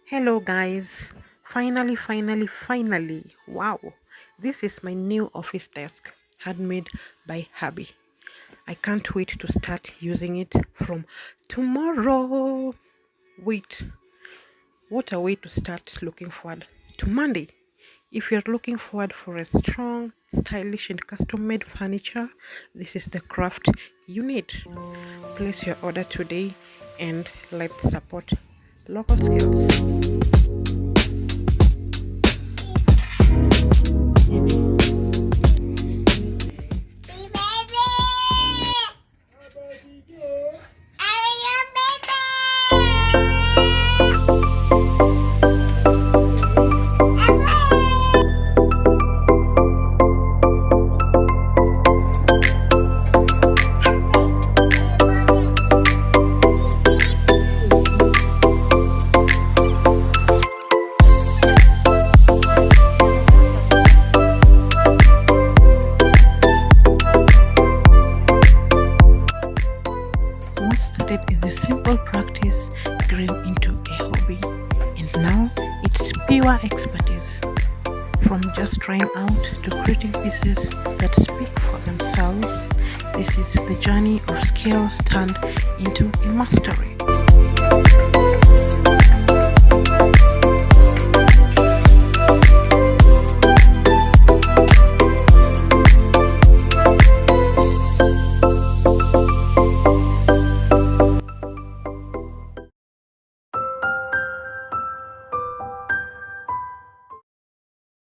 Hello, guys. Finally. Wow. This is my new office desk, handmade by Hubby. I can't wait to start using it from tomorrow. Wait, what a way to start looking forward to Monday. If you're looking forward for a strong, stylish, and custom made furniture, this is the craft you need. Place your order today and let's support local skills. What started as a simple practice grew into a hobby, and now it's pure expertise. From just trying out to creating pieces that speak for themselves, this is the journey of skill turned into a mastery.